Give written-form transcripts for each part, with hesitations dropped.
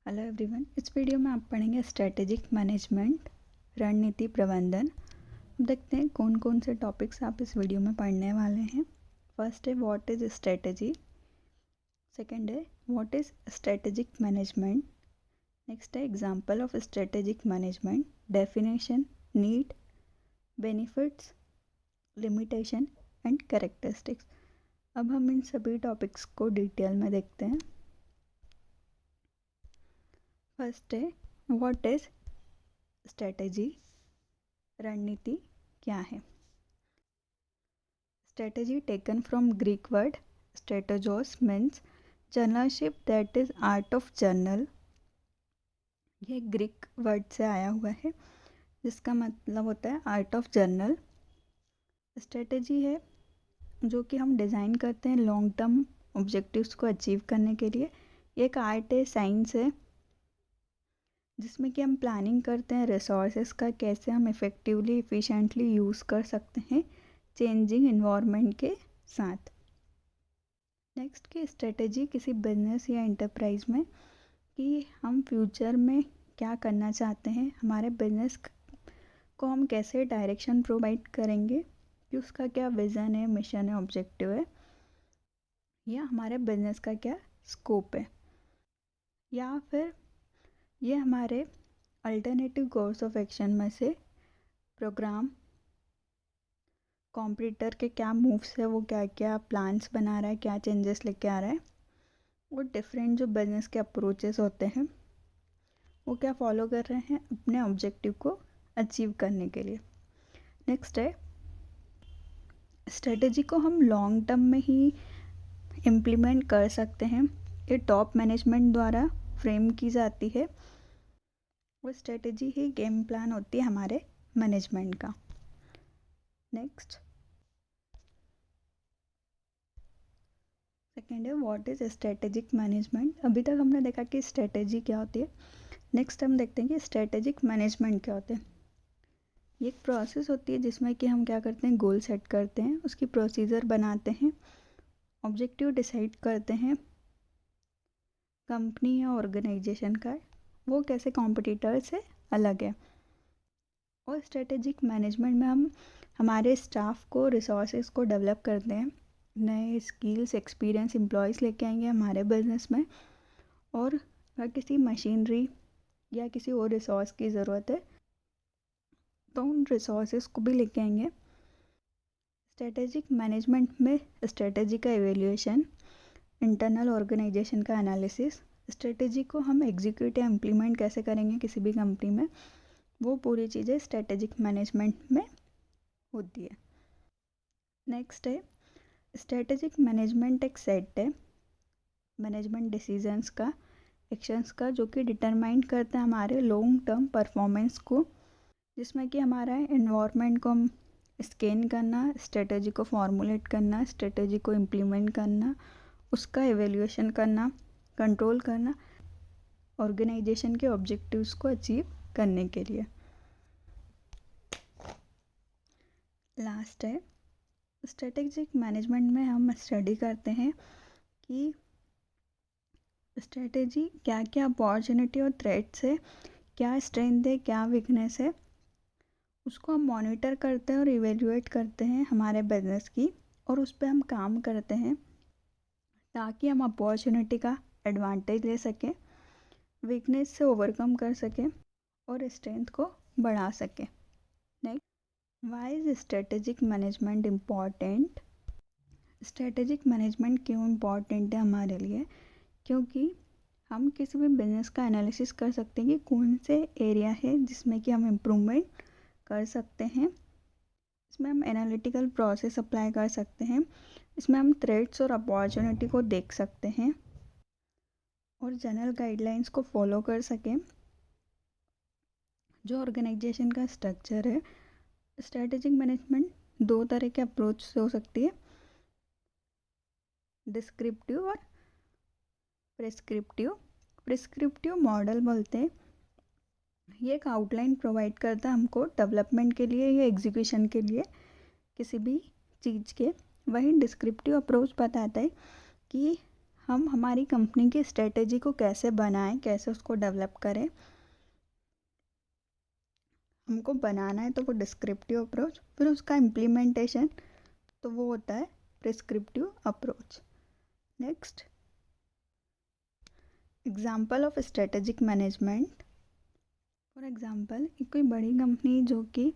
Hello everyone, इस video में आप पढ़ेंगे स्ट्रेटेजिक मैनेजमेंट, रणनीति प्रबंधन। अब देखते हैं कौन कौन से टॉपिक्स आप इस वीडियो में पढ़ने वाले हैं। फर्स्ट है व्हाट इज़ स्ट्रेटेजी, सेकंड है what is strategic management, next है example of strategic management, definition, need, benefits, limitation and characteristics. अब हम इन सभी टॉपिक्स को डिटेल में देखते हैं। फर्स्ट है व्हाट इज स्ट्रेटेजी, रणनीति क्या है। Strategy taken from Greek word strategos means generalship, that is art of general. ये ग्रीक वर्ड से आया हुआ है जिसका मतलब होता है आर्ट ऑफ जर्नल। स्ट्रेटेजी है जो कि हम डिज़ाइन करते हैं लॉन्ग टर्म ऑब्जेक्टिव्स को अचीव करने के लिए। ये एक आर्ट है, साइंस है, जिसमें कि हम प्लानिंग करते हैं रिसोर्सेज का कैसे हम इफ़ेक्टिवली एफिशिएंटली यूज़ कर सकते हैं चेंजिंग इन्वायरमेंट के साथ। नेक्स्ट की स्ट्रेटेजी किसी बिजनेस या एंटरप्राइज में कि हम फ्यूचर में क्या करना चाहते हैं, हमारे बिजनेस को हम कैसे डायरेक्शन प्रोवाइड करेंगे कि उसका क्या विज़न है, मिशन है, ऑब्जेक्टिव है, या हमारे बिजनेस का क्या स्कोप है, या फिर ये हमारे अल्टरनेटिव कोर्स ऑफ एक्शन में से प्रोग्राम, कॉम्पिटिटर के क्या मूव्स है, वो क्या क्या प्लान्स बना रहा है, क्या चेंजेस लेके आ रहा है, और डिफरेंट जो बिजनेस के अप्रोचेस होते हैं वो क्या फॉलो कर रहे हैं अपने ऑब्जेक्टिव को अचीव करने के लिए। नेक्स्ट है स्ट्रेटेजी को हम लॉन्ग टर्म में ही इम्प्लीमेंट कर सकते हैं। ये टॉप मैनेजमेंट द्वारा फ्रेम की जाती है। वो स्ट्रेटेजी ही गेम प्लान होती है हमारे मैनेजमेंट का। नेक्स्ट सेकेंड है व्हाट इज़ स्ट्रेटेजिक मैनेजमेंट। अभी तक हमने देखा कि स्ट्रेटेजी क्या होती है। नेक्स्ट हम देखते हैं कि स्ट्रेटेजिक मैनेजमेंट क्या होते हैं। ये एक प्रोसेस होती है जिसमें कि हम क्या करते हैं, गोल सेट करते हैं, उसकी प्रोसीजर बनाते हैं, ऑब्जेक्टिव डिसाइड करते हैं कंपनी या ऑर्गेनाइजेशन का वो कैसे कॉम्पिटिटर से अलग है। और स्ट्रेटेजिक मैनेजमेंट में हम हमारे स्टाफ को, रिसोर्सेज को डेवलप करते हैं, नए स्किल्स, एक्सपीरियंस एम्प्लॉयज़ लेके आएंगे हमारे बिजनेस में। और अगर किसी मशीनरी या किसी और रिसोर्स की ज़रूरत है तो उन रिसोर्सेज को भी लेके आएंगे। स्ट्रेटेजिक मैनेजमेंट में स्ट्रेटेजी का एवेल्यूएशन, इंटरनल ऑर्गेनाइजेशन का एनालिसिस, स्ट्रेटेजी को हम एग्जीक्यूट या इम्प्लीमेंट कैसे करेंगे किसी भी कंपनी में, वो पूरी चीज़ें स्ट्रेटेजिक मैनेजमेंट में होती है। नेक्स्ट है स्ट्रेटेजिक मैनेजमेंट एक सेट है मैनेजमेंट डिसीजंस का, एक्शंस का, जो कि डिटरमाइन करता है हमारे लॉन्ग टर्म परफॉर्मेंस को, जिसमें कि हमारा एनवायरनमेंट को हम स्कैन करना, स्ट्रेटेजी को फॉर्मुलेट करना, स्ट्रेटेजी को इम्प्लीमेंट करना, उसका एवेल्यूएशन करना, कंट्रोल करना, ऑर्गेनाइजेशन के ऑब्जेक्टिव्स को अचीव करने के लिए। लास्ट है स्ट्रेटेजिक मैनेजमेंट में हम स्टडी करते हैं कि स्ट्रेटेजी क्या क्या अपॉर्चुनिटी और थ्रेट्स है, क्या स्ट्रेंथ है, क्या वीकनेस है, उसको हम मॉनिटर करते हैं और इवेल्युएट करते हैं हमारे बिजनेस की, और उस पर हम काम करते हैं ताकि हम अपॉर्चुनिटी का एडवांटेज ले सकें, वीकनेस से ओवरकम कर सकें और स्ट्रेंथ को बढ़ा सकें। Next, why is strategic management important. Strategic management क्यों इम्पॉर्टेंट है हमारे लिए, क्योंकि हम किसी भी बिजनेस का एनालिसिस कर सकते हैं कि कौन से एरिया है जिसमें कि हम इम्प्रूवमेंट कर सकते हैं। इसमें हम एनालिटिकल प्रोसेस अप्लाई कर सकते हैं, इसमें हम थ्रेट्स और अपॉर्चुनिटी को देख सकते हैं और जनरल गाइडलाइंस को फॉलो कर सकें। जो ऑर्गेनाइजेशन का स्ट्रक्चर है, स्ट्रेटेजिक मैनेजमेंट दो तरह के अप्रोच से हो सकती है, डिस्क्रिप्टिव और प्रिस्क्रिप्टिव। प्रिस्क्रिप्टिव मॉडल बोलते हैं, ये एक आउटलाइन प्रोवाइड करता है हमको डेवलपमेंट के लिए या एग्जीक्यूशन के लिए किसी भी चीज़ के। वहीं डिस्क्रिप्टिव अप्रोच बताता है कि हम हमारी कंपनी की स्ट्रेटेजी को कैसे बनाएं, कैसे उसको डेवलप करें। हमको बनाना है तो वो डिस्क्रिप्टिव अप्रोच, फिर उसका इम्प्लीमेंटेशन तो वो होता है prescriptive approach. Next, example of strategic management. For example, एक कोई बड़ी कंपनी जो कि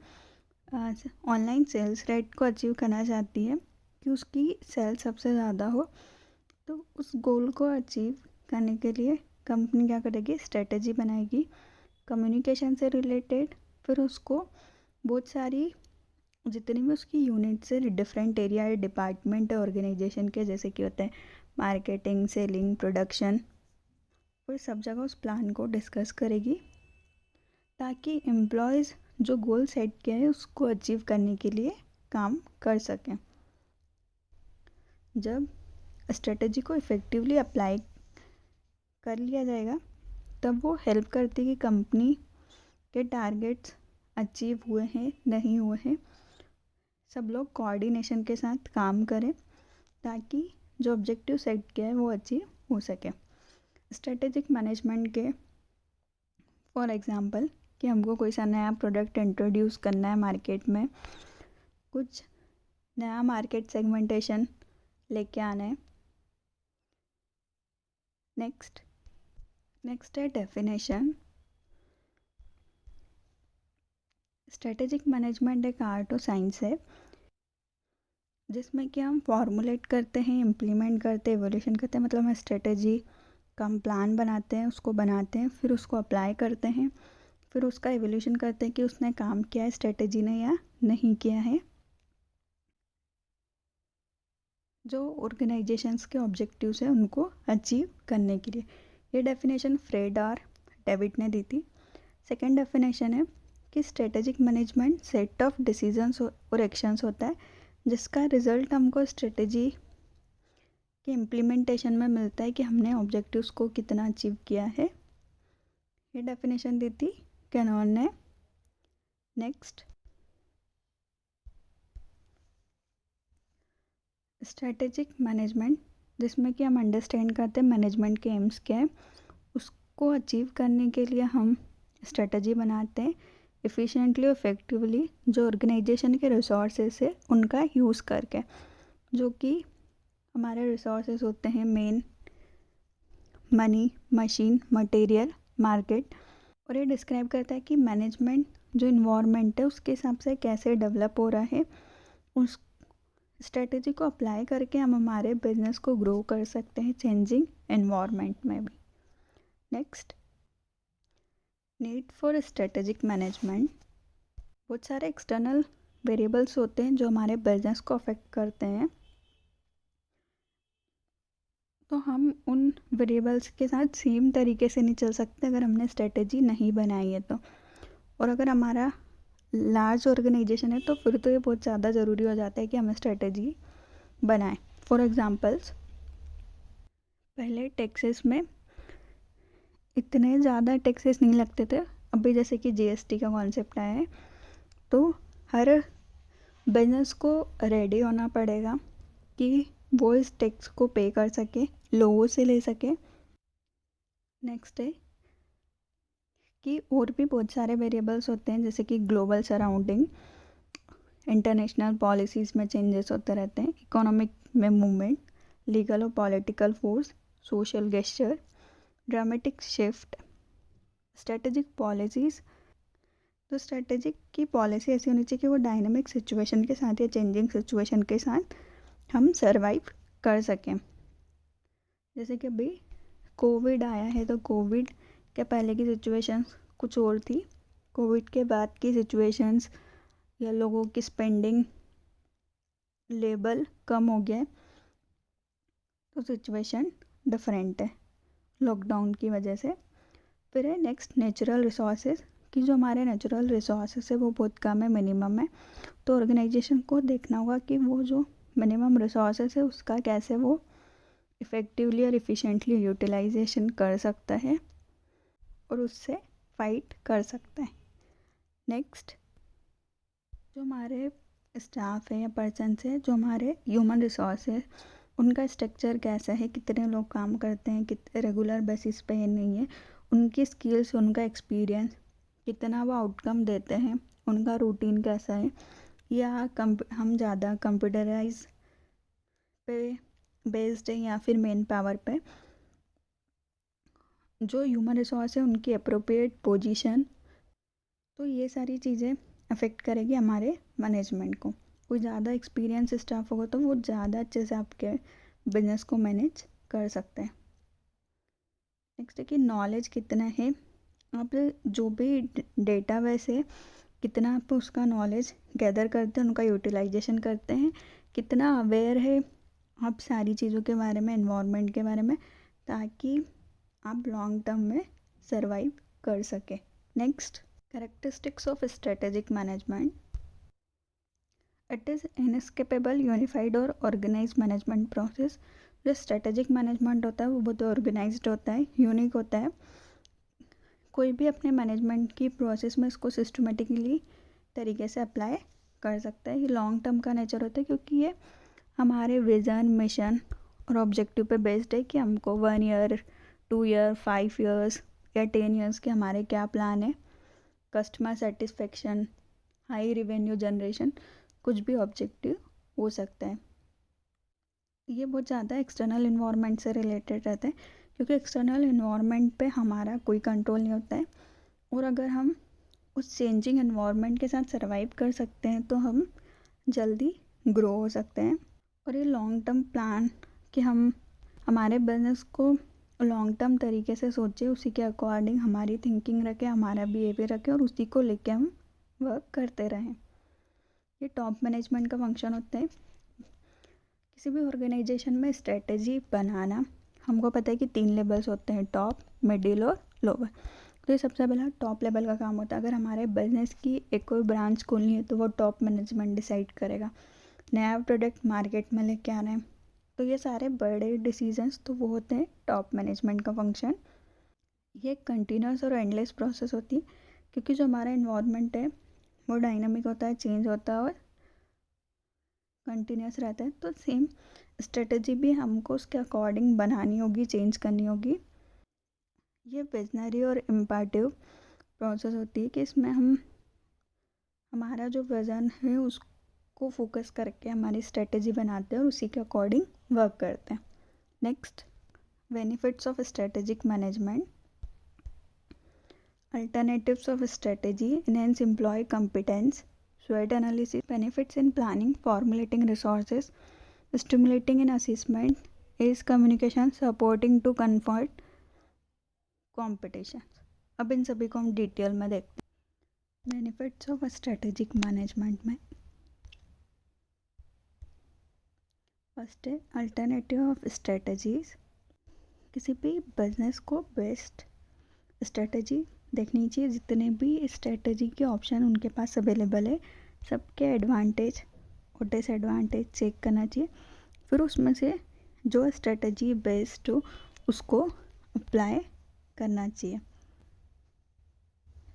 ऑनलाइन सेल्स रेट को अचीव करना चाहती है कि उसकी सेल सबसे ज़्यादा हो, तो उस गोल को अचीव करने के लिए कंपनी क्या करेगी, स्ट्रेटेजी बनाएगी कम्युनिकेशन से रिलेटेड। फिर उसको बहुत सारी जितनी भी उसकी यूनिट्स है, डिफरेंट एरिया है, डिपार्टमेंट है ऑर्गेनाइजेशन के, जैसे कि होते हैं मार्केटिंग, सेलिंग, प्रोडक्शन, फिर सब जगह उस प्लान को डिस्कस करेगी ताकि एम्प्लॉयज़ जो गोल सेट किया है उसको अचीव करने के लिए काम कर सकें। जब स्ट्रेटजी को इफ़ेक्टिवली अप्लाई कर लिया जाएगा तब वो हेल्प करती है कि कंपनी के टारगेट्स अचीव हुए हैं नहीं हुए हैं, सब लोग कोऑर्डिनेशन के साथ काम करें ताकि जो ऑब्जेक्टिव सेट किया है वो अचीव हो सके। स्ट्रेटेजिक मैनेजमेंट के फॉर एग्ज़ाम्पल कि हमको कोई सा नया प्रोडक्ट इंट्रोड्यूस करना है मार्केट में, कुछ नया मार्केट सेगमेंटेशन लेके आना है। नेक्स्ट है डेफिनेशन। स्ट्रेटेजिक मैनेजमेंट एक आर्ट और साइंस है जिसमें कि हम फॉर्मुलेट करते हैं, इम्प्लीमेंट करते हैं, एवोल्यूशन करते हैं। मतलब हम स्ट्रेटेजी का हम प्लान बनाते हैं, उसको बनाते हैं, फिर उसको अप्लाई करते हैं, फिर उसका एवोल्यूशन करते हैं कि उसने काम किया है स्ट्रेटेजी ने या नहीं किया है, जो ऑर्गेनाइजेशंस के ऑब्जेक्टिव्स हैं उनको अचीव करने के लिए। ये डेफिनेशन फ्रेड और डेविड ने दी थी। सेकेंड डेफिनेशन है कि strategic management set of decisions और एक्शंस होता है जिसका रिजल्ट हमको स्ट्रेटेजी के इम्प्लीमेंटेशन में मिलता है कि हमने ऑब्जेक्टिव्स को कितना अचीव किया है। ये डेफिनेशन दी थी कैनॉन ने। नेक्स्ट, स्ट्रेटेजिक मैनेजमेंट जिसमें कि हम अंडरस्टैंड करते हैं मैनेजमेंट के एम्स क्या है, उसको अचीव करने के लिए हम स्ट्रेटजी बनाते हैं एफिशिएंटली और इफेक्टिवली, जो ऑर्गेनाइजेशन के रिसोर्सेज है उनका यूज़ करके, जो कि हमारे रिसोर्सेज होते हैं main money, machine, material, market. और ये डिस्क्राइब करता है कि मैनेजमेंट जो इन्वायरमेंट है उसके हिसाब से कैसे डेवलप हो रहा है, उस स्ट्रेटजी को अप्लाई करके हम हमारे बिजनेस को ग्रो कर सकते हैं चेंजिंग एनवायरनमेंट में भी। Next, need for strategic management. बहुत सारे एक्सटर्नल वेरिएबल्स होते हैं जो हमारे बिजनेस को अफेक्ट करते हैं, तो हम उन वेरिएबल्स के साथ सेम तरीके से नहीं चल सकते अगर हमने स्ट्रेटेजी नहीं बनाई है तो। और अगर हमारा लार्ज ऑर्गेनाइजेशन है तो फिर तो ये बहुत ज़्यादा ज़रूरी हो जाता है कि हमें स्ट्रेटेजी बनाएं। फॉर एग्ज़ाम्पल्स, पहले टैक्सेस में इतने ज़्यादा टैक्सेस नहीं लगते थे, अभी जैसे कि जीएसटी का कॉन्सेप्ट आया है तो हर बिजनेस को रेडी होना पड़ेगा कि वो इस टैक्स को पे कर सके, लोगों से ले सके। नेक्स्ट है कि और भी बहुत सारे वेरिएबल्स होते हैं जैसे कि ग्लोबल सराउंडिंग, इंटरनेशनल पॉलिसीज़ में चेंजेस होते रहते हैं, इकोनॉमिक में मूवमेंट, लीगल और political force, social gesture, dramatic shift, strategic policies. तो स्ट्रेटेजिक की पॉलिसी ऐसी होनी चाहिए कि वो डायनामिक सिचुएशन के साथ या चेंजिंग सिचुएशन के साथ हम सरवाइव कर सकें। जैसे कि अभी कोविड आया है तो कोविड के पहले की सिचुएशंस कुछ और थी, कोविड के बाद की सिचुएशंस या लोगों की स्पेंडिंग लेवल कम हो गया है तो सिचुएशन डिफरेंट है लॉकडाउन की वजह से। फिर है नेक्स्ट, नेचुरल रिसोर्सेज, कि जो हमारे नेचुरल रिसोर्सेज है वो बहुत कम है, मिनिमम है, तो ऑर्गेनाइजेशन को देखना होगा कि वो जो मिनिमम रिसोर्सेज है उसका कैसे वो इफ़ेक्टिवली और इफ़िशेंटली यूटिलाइजेशन कर सकता है और उससे फाइट कर सकता है। नेक्स्ट, जो हमारे स्टाफ है या पर्सन है, जो हमारे ह्यूमन रिसोर्स है उनका स्ट्रक्चर कैसा है, कितने लोग काम करते हैं, कितने रेगुलर बेसिस पे है नहीं है, उनकी स्किल्स, उनका एक्सपीरियंस, कितना वो आउटकम देते हैं, उनका रूटीन कैसा है, या हम ज़्यादा कंप्यूटराइज पे बेस्ड है या फिर मेन पावर पे। जो ह्यूमन रिसोर्स है उनकी अप्रोप्रिएट पोजीशन, तो ये सारी चीज़ें अफेक्ट करेगी हमारे मैनेजमेंट को। कोई ज़्यादा एक्सपीरियंस स्टाफ होगा तो वो ज़्यादा अच्छे से आपके बिजनेस को मैनेज कर सकते हैं। नेक्स्ट है कि नॉलेज कितना है, आप जो भी डेटा वैसे कितना आप उसका नॉलेज गैदर करते हैं, उनका यूटिलाइजेशन करते हैं, कितना अवेयर है आप सारी चीज़ों के बारे में, इन्वायरमेंट के बारे में, ताकि आप लॉन्ग टर्म में सर्वाइव कर सकें। Next, characteristics of strategic management. It is inescapable unified और ऑर्गेनाइज मैनेजमेंट प्रोसेस। जो स्ट्रेटेजिक मैनेजमेंट होता है वो बहुत ऑर्गेनाइज्ड होता है, यूनिक होता है। कोई भी अपने मैनेजमेंट की प्रोसेस में इसको सिस्टमेटिकली तरीके से अप्लाई कर सकता है। ये लॉन्ग टर्म का नेचर होता है क्योंकि ये हमारे विज़न, मिशन और ऑब्जेक्टिव पे बेस्ड है कि हमको 1 ईयर, 2 ईयर, 5 ईयर्स या 10 ईयर्स के हमारे क्या प्लान है, customer satisfaction, high revenue generation, कुछ भी ऑब्जेक्टिव हो सकता है। ये बहुत ज़्यादा एक्सटर्नल इन्वायरमेंट से रिलेटेड रहता है क्योंकि एक्सटर्नल इन्वायरमेंट पे हमारा कोई कंट्रोल नहीं होता है, और अगर हम उस चेंजिंग इन्वायरमेंट के साथ सर्वाइव कर सकते हैं तो हम जल्दी ग्रो हो सकते हैं। और ये लॉन्ग टर्म प्लान कि हम हमारे बिजनेस को लॉन्ग टर्म तरीके से सोचें, उसी के अकॉर्डिंग हमारी थिंकिंग रखें, हमारा बिहेवियर रखें और उसी को लेके हम वर्क करते रहें। ये टॉप मैनेजमेंट का फंक्शन होता है। किसी भी ऑर्गेनाइजेशन में स्ट्रेटेजी बनाना, हमको पता है कि 3 लेवल्स होते हैं, टॉप, मिडिल और लोअर। तो ये सबसे पहला टॉप लेवल का काम होता है। अगर हमारे बिजनेस की एक कोई ब्रांच खोलनी है तो वो टॉप मैनेजमेंट डिसाइड करेगा। नया प्रोडक्ट मार्केट में लेके आना है, तो ये सारे बड़े डिसीजंस तो वो होते हैं टॉप मैनेजमेंट का फंक्शन। ये कंटिन्यूस और एंडलेस प्रोसेस होती है क्योंकि जो हमारा इन्वायरमेंट है वो डायनामिक होता है, चेंज होता है और कंटिन्यूस रहता है। तो सेम स्ट्रेटजी भी हमको उसके अकॉर्डिंग बनानी होगी, चेंज करनी होगी। ये विजनरी और इम्पैटिव प्रोसेस होती है कि इसमें हम हमारा जो विज़न है उसको फोकस करके हमारी स्ट्रेटजी बनाते हैं और उसी के अकॉर्डिंग वर्क करते हैं। Next, benefits of strategic management. Alternatives of strategy: enhance employee competence, SWOT analysis, benefits in planning, formulating resources, stimulating in assessment, is communication, supporting to comfort, competition। अब इन सभी को हम डिटेल में देखते हैं। बेनिफिट्स ऑफ स्ट्रेटेजिक मैनेजमेंट में first है alternative of strategies. किसी भी बिजनेस को बेस्ट स्ट्रेटजी देखनी चाहिए। जितने भी स्ट्रेटजी के ऑप्शन उनके पास अवेलेबल है, सबके एडवांटेज और डिसएडवांटेज चेक करना चाहिए, फिर उसमें से जो स्ट्रेटजी बेस्ड हो उसको अप्लाई करना चाहिए।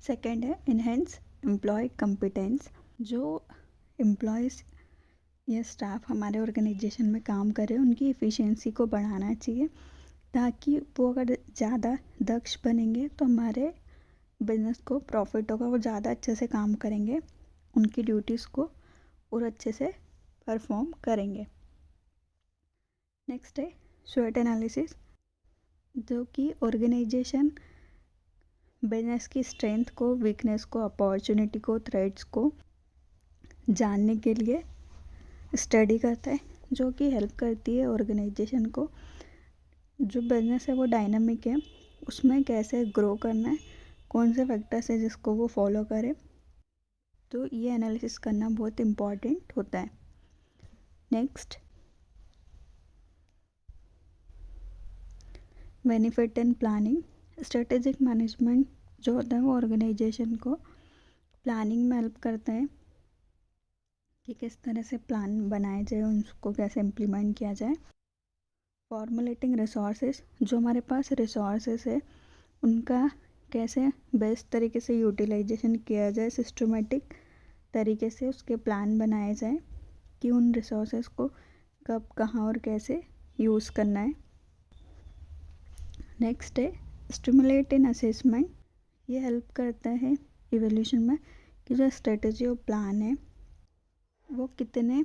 सेकंड है इनहेंस एम्प्लॉय कंपिटेंस। जो एम्प्लॉयज़ या स्टाफ हमारे ऑर्गेनाइजेशन में काम कर रहे हैं उनकी एफिशिएंसी को बढ़ाना चाहिए, ताकि वो अगर ज़्यादा दक्ष बनेंगे तो हमारे बिजनेस को प्रॉफिट होगा, वो ज़्यादा अच्छे से काम करेंगे, उनकी ड्यूटीज़ को और अच्छे से परफॉर्म करेंगे। नेक्स्ट है स्वॉट एनालिसिस, जो कि ऑर्गेनाइजेशन बिजनेस की स्ट्रेंथ को, वीकनेस को, अपॉर्चुनिटी को, थ्रेट्स को जानने के लिए स्टडी करता है, जो कि हेल्प करती है ऑर्गेनाइजेशन को। जो बिजनेस है वो डायनामिक है, उसमें कैसे ग्रो करना है, कौन से फैक्टर्स है जिसको वो फॉलो करे, तो ये एनालिसिस करना बहुत इम्पॉर्टेंट होता है। Next, benefit in planning. Strategic management जो होता है वो ऑर्गेनाइजेशन को प्लानिंग में हेल्प करता है कि किस तरह से प्लान बनाए जाए, उसको कैसे इम्प्लीमेंट किया जाए। फॉर्मुलेटिंग रिसोर्सेज, जो हमारे पास रिसोर्सेज है उनका कैसे बेस्ट तरीके से यूटिलाइजेशन किया जाए, सिस्टमेटिक तरीके से उसके प्लान बनाए जाए कि उन रिसोर्सेज को कब, कहाँ और कैसे यूज़ करना है। नेक्स्ट है स्टिमुलेट इन असेसमेंट। ये हेल्प करता है इवोल्यूशन में कि जो स्ट्रेटजी और प्लान है वो कितने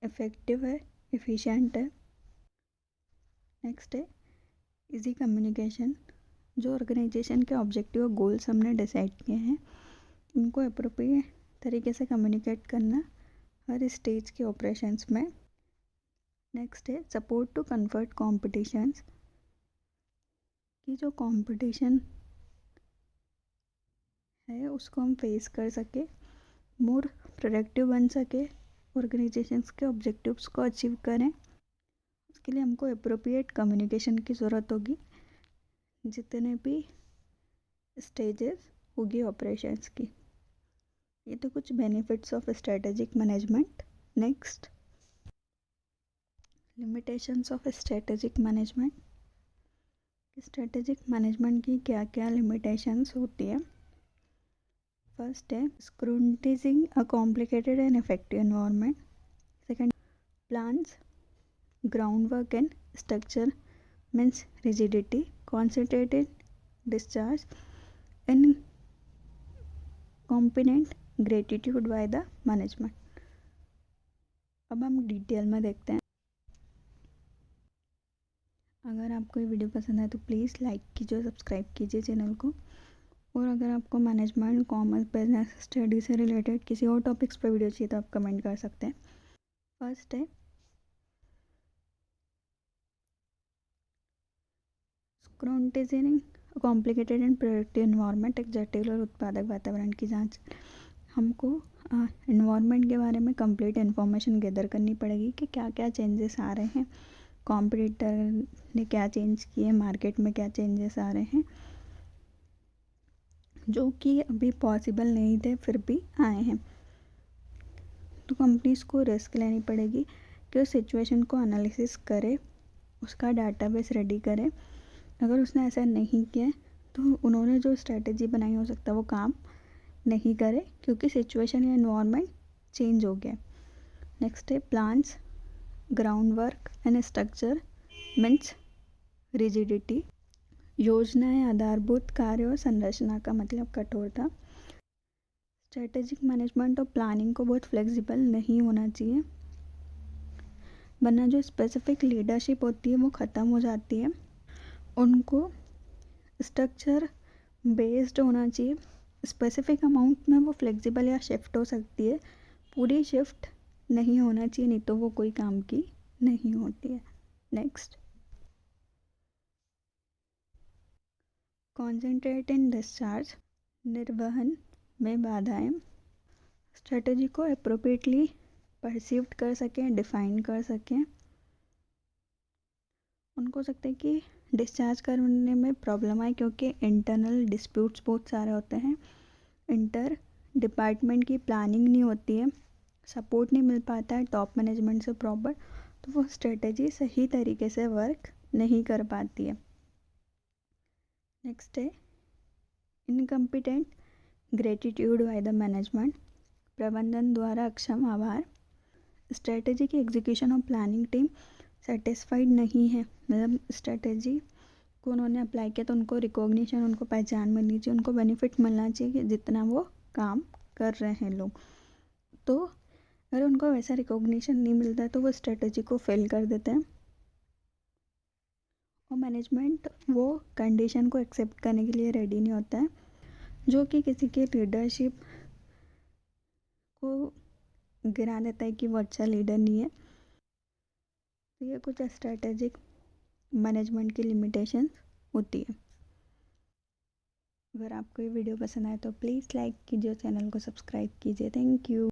इफ़ेक्टिव है, एफिशिएंट है। नेक्स्ट है इजी कम्युनिकेशन। जो ऑर्गेनाइजेशन के ऑब्जेक्टिव और गोल्स हमने डिसाइड किए हैं उनको अप्रोप्रिएट तरीके से कम्युनिकेट करना हर स्टेज के ऑपरेशंस में। नेक्स्ट है सपोर्ट टू कंफर्ट कॉम्पिटिशन्स। कि जो कंपटीशन है उसको हम फेस कर सके, मोर प्रोडक्टिव बन सके, ऑर्गेनाइजेशंस के ऑब्जेक्टिव्स को अचीव करें। उसके लिए हमको अप्रोप्रिएट कम्युनिकेशन की ज़रूरत होगी जितने भी स्टेजेस होगी ऑपरेशंस की। ये तो कुछ benefits of strategic management. Next limitations of strategic management. Strategic management की क्या क्या लिमिटेशंस होती है। फर्स्ट है scrutinising a complicated and effective environment. Second plans groundwork and structure means rigidity, concentrated discharge, and competent gratitude by the management। अब हम detail में देखते हैं। अगर आपको ये वीडियो पसंद आए तो प्लीज़ लाइक कीजिए, सब्सक्राइब कीजिए चैनल को। और अगर आपको मैनेजमेंट, कॉमर्स, बिजनेस स्टडी से रिलेटेड किसी और टॉपिक्स पर वीडियो चाहिए तो आप कमेंट कर सकते हैं। फर्स्ट है scrutinising complicated and productive environment. एक जटिल और उत्पादक वातावरण की जांच। हमको एनवायरनमेंट के बारे में कंप्लीट इन्फॉर्मेशन गैदर करनी पड़ेगी कि क्या क्या चेंजेस आ रहे हैं, कॉम्पिटिटर ने क्या चेंज किए, मार्केट में क्या चेंजेस आ रहे हैं जो कि अभी पॉसिबल नहीं थे फिर भी आए हैं। तो कंपनीज़ को रिस्क लेनी पड़ेगी कि उस सिचुएशन को एनालिसिस करे, उसका डाटाबेस रेडी करे। अगर उसने ऐसा नहीं किया तो उन्होंने जो स्ट्रेटजी बनाई हो सकता है वो काम नहीं करे क्योंकि सिचुएशन या एनवायरनमेंट चेंज हो गया। नेक्स्ट है plans ground work and structure means rigidity. योजनाएं, आधारभूत कार्य और संरचना का मतलब कठोरता। स्ट्रेटेजिक मैनेजमेंट और प्लानिंग को बहुत फ्लेक्सिबल नहीं होना चाहिए वरना जो स्पेसिफिक लीडरशिप होती है वो ख़त्म हो जाती है। उनको स्ट्रक्चर बेस्ड होना चाहिए। स्पेसिफिक अमाउंट में वो फ्लेक्सिबल या शिफ्ट हो सकती है, पूरी शिफ्ट नहीं होना चाहिए, नहीं तो वो कोई काम की नहीं होती है। Next concentrate in discharge. निर्वहन में बाधाएं। स्ट्रेटजी को अप्रोप्रिएटली परसीव्ड कर सकें, डिफाइन कर सकें। उनको हो सकता है कि डिस्चार्ज करने में प्रॉब्लम आए क्योंकि इंटरनल डिस्प्यूट्स बहुत सारे होते हैं, इंटर डिपार्टमेंट की प्लानिंग नहीं होती है, सपोर्ट नहीं मिल पाता है टॉप मैनेजमेंट से प्रॉपर, तो वो स्ट्रेटजी सही तरीके से वर्क नहीं कर पाती है। नेक्स्ट है incompetent gratitude by the management. प्रबंधन द्वारा अक्षम आभार। स्ट्रेटजी की एग्जीक्यूशन और प्लानिंग टीम सेटिस्फाइड नहीं है, मतलब स्ट्रेटजी को उन्होंने अप्लाई किया तो उनको रिकॉग्निशन, उनको पहचान मिलनी चाहिए, उनको बेनिफिट मिलना चाहिए कि जितना वो काम कर रहे हैं लोग। तो अगर उनको वैसा रिकॉग्निशन नहीं मिलता है तो वो स्ट्रेटजी को फेल कर देते हैं और मैनेजमेंट वो कंडीशन को एक्सेप्ट करने के लिए रेडी नहीं होता है जो कि किसी के लीडरशिप को गिरा देता है कि वो अच्छा लीडर नहीं है। तो ये कुछ स्ट्रेटेजिक मैनेजमेंट की लिमिटेशन होती है। अगर आपको ये वीडियो पसंद आए तो प्लीज़ लाइक कीजिए, चैनल को सब्सक्राइब कीजिए। Thank you.